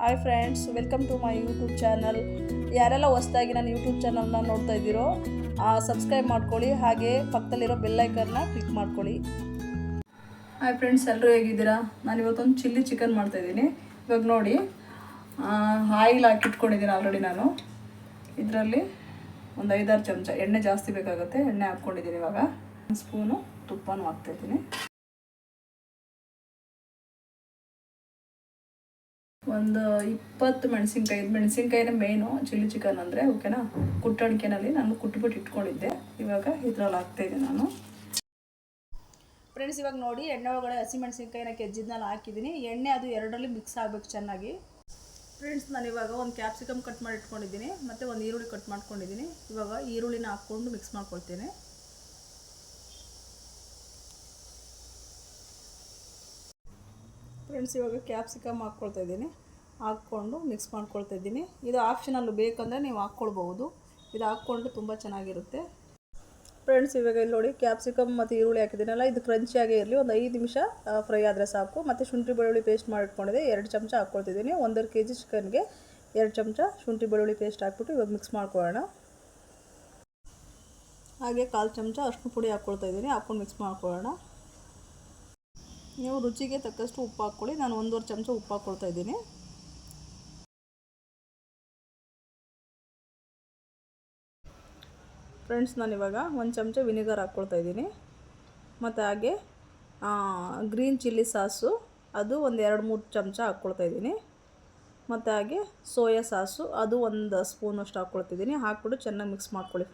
Hi friends, welcome to my YouTube channel. ಯಾರೆಲ್ಲ ಹೊಸದಾಗಿ ನನ್ನ ಯೂಟ್ಯೂಬ್ ಚಾನಲ್ನ ನೋಡ್ತಾ ಇದ್ದೀರೋ ಸಬ್ಸ್ಕ್ರೈಬ್ ಮಾಡ್ಕೊಳ್ಳಿ, ಹಾಗೆ ಪಕ್ಕದಲ್ಲಿರೋ ಬೆಲ್ಲೈಕನ್ನ ಕ್ಲಿಕ್ ಮಾಡ್ಕೊಳ್ಳಿ. ಹಾಯ್ ಫ್ರೆಂಡ್ಸ್, ಎಲ್ಲರೂ ಹೇಗಿದ್ದೀರಾ? ನಾನು ಇವತ್ತೊಂದು ಚಿಲ್ಲಿ ಚಿಕನ್ ಮಾಡ್ತಾಯಿದ್ದೀನಿ. ಇವಾಗ ನೋಡಿ, ಆಯಿಲ್ ಹಾಕಿಟ್ಕೊಂಡಿದ್ದೀನಿ ಆಲ್ರೆಡಿ. ನಾನು ಇದರಲ್ಲಿ ಒಂದು 5-6 ಚಮಚ ಎಣ್ಣೆ ಜಾಸ್ತಿ ಬೇಕಾಗುತ್ತೆ, ಎಣ್ಣೆ ಹಾಕ್ಕೊಂಡಿದ್ದೀನಿ. ಇವಾಗ 1 ಸ್ಪೂನು ತುಪ್ಪನೂ ಹಾಕ್ತಾಯಿದ್ದೀನಿ. ಒಂದು 20 ಮೆಣಸಿನ್ಕಾಯಿ. ಮೆಣಸಿನ್ಕಾಯಿನೇ ಮೇನು ಚಿಲ್ಲಿ ಚಿಕನ್ ಅಂದರೆ, ಓಕೆನಾ? ಕುಟ್ಟಣಿಕೆನಲ್ಲಿ ನಾನು ಕುಟ್ಬಿಟ್ಟು ಇಟ್ಕೊಂಡಿದ್ದೆ. ಇವಾಗ ಇದ್ರಲ್ಲಿ ಹಾಕ್ತಾಯಿದ್ದೆ ನಾನು. ಫ್ರೆಂಡ್ಸ್, ಇವಾಗ ನೋಡಿ, ಎಣ್ಣೆ ಒಳಗಡೆ ಹಸಿಮೆಣಸಿನ್ಕಾಯಿನ ಕೆಜ್ಜಿದ್ನಲ್ಲಿ ಹಾಕಿದ್ದೀನಿ. ಎಣ್ಣೆ ಅದು ಎರಡರಲ್ಲಿ ಮಿಕ್ಸ್ ಆಗಬೇಕು ಚೆನ್ನಾಗಿ. ಫ್ರೆಂಡ್ಸ್, ನಾನು ಇವಾಗ ಒಂದು ಕ್ಯಾಪ್ಸಿಕಮ್ ಕಟ್ ಮಾಡಿ ಇಟ್ಕೊಂಡಿದ್ದೀನಿ, ಮತ್ತು ಒಂದು ಈರುಳ್ಳಿ ಕಟ್ ಮಾಡ್ಕೊಂಡಿದ್ದೀನಿ. ಇವಾಗ ಈರುಳ್ಳಿನ ಹಾಕ್ಕೊಂಡು ಮಿಕ್ಸ್ ಮಾಡ್ಕೊಳ್ತೀನಿ. ಫ್ರೆಂಡ್ಸ್, ಇವಾಗ ಕ್ಯಾಪ್ಸಿಕಮ್ ಹಾಕ್ಕೊಳ್ತಾ ಇದ್ದೀನಿ. ಹಾಕ್ಕೊಂಡು ಮಿಕ್ಸ್ ಮಾಡ್ಕೊಳ್ತಾ ಇದ್ದೀನಿ. ಇದು ಆಪ್ಷನಲ್ಲು, ಬೇಕಂದರೆ ನೀವು ಹಾಕ್ಕೊಳ್ಬೋದು. ಇದು ಹಾಕ್ಕೊಂಡು ತುಂಬ ಚೆನ್ನಾಗಿರುತ್ತೆ. ಫ್ರೆಂಡ್ಸ್, ಇವಾಗ ಇಲ್ಲಿ ನೋಡಿ, ಕ್ಯಾಪ್ಸಿಕಮ್ ಮತ್ತು ಈರುಳ್ಳಿ ಹಾಕಿದ್ದೀನಲ್ಲ, ಇದು ಕ್ರಂಚಿಯಾಗೇ ಇರಲಿ. ಒಂದು 5 ನಿಮಿಷ ಫ್ರೈ ಆದರೆ ಸಾಕು. ಮತ್ತು ಶುಂಠಿ ಬೆಳ್ಳುಳ್ಳಿ ಪೇಸ್ಟ್ ಮಾಡಿಟ್ಕೊಂಡಿದ್ದೆ, 2 ಚಮಚ ಹಾಕ್ಕೊಳ್ತಿದ್ದೀನಿ. 1.5 kg ಚಿಕನ್ಗೆ 2 ಚಮಚ ಶುಂಠಿ ಬೆಳ್ಳುಳ್ಳಿ ಪೇಸ್ಟ್ ಹಾಕ್ಬಿಟ್ಟು ಇವಾಗ ಮಿಕ್ಸ್ ಮಾಡ್ಕೊಳ್ಳೋಣ. ಹಾಗೆ 1/4 ಚಮಚ ಅರಿಶಿನ ಪುಡಿ ಹಾಕ್ಕೊಳ್ತಾ ಇದ್ದೀನಿ. ಹಾಕ್ಕೊಂಡು ಮಿಕ್ಸ್ ಮಾಡ್ಕೊಳ್ಳೋಣ. ನೀವು ರುಚಿಗೆ ತಕ್ಕಷ್ಟು ಉಪ್ಪು ಹಾಕ್ಕೊಳ್ಳಿ. ನಾನು 1.5 ಚಮಚ ಉಪ್ಪು ಹಾಕ್ಕೊಳ್ತಾ ಇದ್ದೀನಿ. ಫ್ರೆಂಡ್ಸ್, ನಾನಿವಾಗ 1 ಚಮಚ ವಿನಿಗರ್ ಹಾಕ್ಕೊಳ್ತಾ ಇದ್ದೀನಿ. ಮತ್ತು ಹಾಗೆ ಗ್ರೀನ್ ಚಿಲ್ಲಿ ಸಾಸು, ಅದು ಒಂದು 2-3 ಚಮಚ ಹಾಕ್ಕೊಳ್ತಾ ಇದ್ದೀನಿ. ಮತ್ತು ಹಾಗೆ ಸೋಯಾ ಸಾಸು, ಅದು 1 ಸ್ಪೂನಷ್ಟು ಹಾಕ್ಕೊಳ್ತಿದ್ದೀನಿ. ಹಾಕ್ಬಿಟ್ಟು ಚೆನ್ನಾಗಿ ಮಿಕ್ಸ್ ಮಾಡ್ಕೊಳ್ಳಿ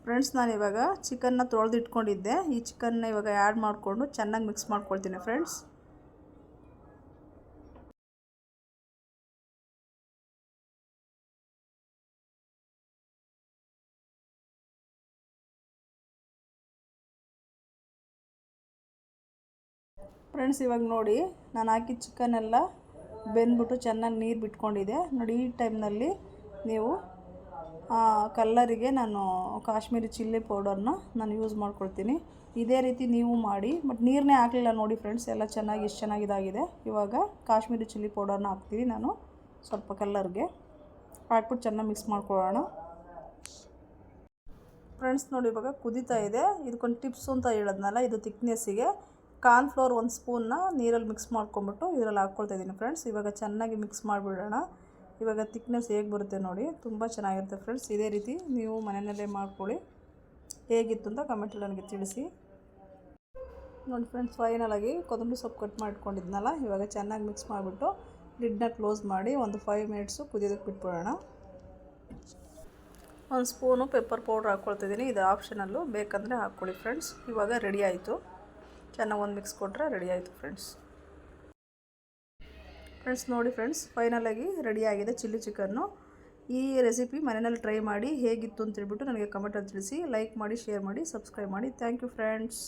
ಫ್ರೆಂಡ್ಸ್, ನಾನಿವಾಗ ಚಿಕನ್ನ ತೊಳೆದು ಇಟ್ಕೊಂಡಿದ್ದೆ. ಈ ಚಿಕನ್ನ ಇವಾಗ ಆ್ಯಡ್ ಮಾಡಿಕೊಂಡು ಚೆನ್ನಾಗಿ ಮಿಕ್ಸ್ ಮಾಡ್ಕೊಳ್ತೀನಿ ಫ್ರೆಂಡ್ಸ್. ಫ್ರೆಂಡ್ಸ್, ಇವಾಗ ನೋಡಿ, ನಾನು ಹಾಕಿದ ಚಿಕನೆಲ್ಲ ಬೆಂದ್ಬಿಟ್ಟು ಚೆನ್ನಾಗಿ ನೀರು ಬಿಟ್ಕೊಂಡಿದೆ ನೋಡಿ. ಈ ಟೈಮ್ನಲ್ಲಿ ನೀವು ಕಲ್ಲರಿಗೆ ನಾನು ಕಾಶ್ಮೀರಿ ಚಿಲ್ಲಿ ಪೌಡರ್ನ ನಾನು ಯೂಸ್ ಮಾಡ್ಕೊಳ್ತೀನಿ. ಇದೇ ರೀತಿ ನೀವು ಮಾಡಿ. ಬಟ್ ನೀರನ್ನೇ ಹಾಕಲಿಲ್ಲ ನೋಡಿ ಫ್ರೆಂಡ್ಸ್, ಎಲ್ಲ ಚೆನ್ನಾಗಿ ಎಷ್ಟು ಚೆನ್ನಾಗಿದಾಗಿದೆ. ಇವಾಗ ಕಾಶ್ಮೀರಿ ಚಿಲ್ಲಿ ಪೌಡರ್ನ ಹಾಕ್ತೀನಿ ನಾನು, ಸ್ವಲ್ಪ ಕಲ್ಲರ್ಗೆ ಹಾಕ್ಬಿಟ್ಟು ಚೆನ್ನಾಗಿ ಮಿಕ್ಸ್ ಮಾಡ್ಕೊಳ್ಳೋಣ. ಫ್ರೆಂಡ್ಸ್, ನೋಡಿ, ಇವಾಗ ಕುದೀತಾ ಇದೆ. ಇದಕ್ಕೊಂದು ಟಿಪ್ಸು ಅಂತ ಹೇಳೋದ್ನಲ್ಲ, ಇದು ಥಿಕ್ನೆಸ್ಸಿಗೆ ಕಾರ್ನ್ಫ್ಲೋರ್ 1 ಸ್ಪೂನ್ನ ನೀರಲ್ಲಿ ಮಿಕ್ಸ್ ಮಾಡ್ಕೊಂಬಿಟ್ಟು ಇದರಲ್ಲಿ ಹಾಕ್ಕೊಳ್ತಾ ಇದ್ದೀನಿ ಫ್ರೆಂಡ್ಸ್. ಇವಾಗ ಚೆನ್ನಾಗಿ ಮಿಕ್ಸ್ ಮಾಡಿಬಿಡೋಣ. ಇವಾಗ ಥಿಕ್ನೆಸ್ ಹೇಗೆ ಬರುತ್ತೆ ನೋಡಿ, ತುಂಬ ಚೆನ್ನಾಗಿರುತ್ತೆ ಫ್ರೆಂಡ್ಸ್. ಇದೇ ರೀತಿ ನೀವು ಮನೆಯಲ್ಲೇ ಮಾಡ್ಕೊಳ್ಳಿ. ಹೇಗಿತ್ತು ಅಂತ ಕಮೆಂಟಲ್ಲಿ ನನಗೆ ತಿಳಿಸಿ. ನೋಡಿ ಫ್ರೆಂಡ್ಸ್, ಫೈನಲಾಗಿ ಕೊತ್ತಂಬರಿ ಸೊಪ್ಪು ಕಟ್ ಮಾಡಿಟ್ಕೊಂಡಿದ್ನಲ್ಲ, ಇವಾಗ ಚೆನ್ನಾಗಿ ಮಿಕ್ಸ್ ಮಾಡಿಬಿಟ್ಟು ಲಿಡ್ನ ಕ್ಲೋಸ್ ಮಾಡಿ ಒಂದು 5 ಮಿನಿಟ್ಸು ಕುದಿಯೋದಕ್ಕೆ ಬಿಟ್ಬಿಡೋಣ. 1 ಸ್ಪೂನು ಪೆಪ್ಪರ್ ಪೌಡ್ರ್ ಹಾಕ್ಕೊಳ್ತಿದ್ದೀನಿ. ಇದು ಆಪ್ಷನಲ್ಲು, ಬೇಕಂದರೆ ಹಾಕ್ಕೊಳ್ಳಿ ಫ್ರೆಂಡ್ಸ್. ಇವಾಗ ರೆಡಿ ಆಯಿತು. ಚೆನ್ನಾಗಿ ಒಂದು ಮಿಕ್ಸ್ ಕೊಟ್ಟರೆ ರೆಡಿ ಆಯಿತು ಫ್ರೆಂಡ್ಸ್. ನೋಡಿ ಫ್ರೆಂಡ್ಸ್, ಫೈನಲಾಗಿ ರೆಡಿಯಾಗಿದೆ ಚಿಲ್ಲಿ ಚಿಕನ್ನು. ಈ ರೆಸಿಪಿ ಮನೆಯಲ್ಲಿ ಟ್ರೈ ಮಾಡಿ ಹೇಗಿತ್ತು ಅಂತೇಳ್ಬಿಟ್ಟು ನನಗೆ ಕಮೆಂಟಲ್ಲಿ ತಿಳಿಸಿ. ಲೈಕ್ ಮಾಡಿ, ಶೇರ್ ಮಾಡಿ, ಸಬ್ಸ್ಕ್ರೈಬ್ ಮಾಡಿ. Thank you friends.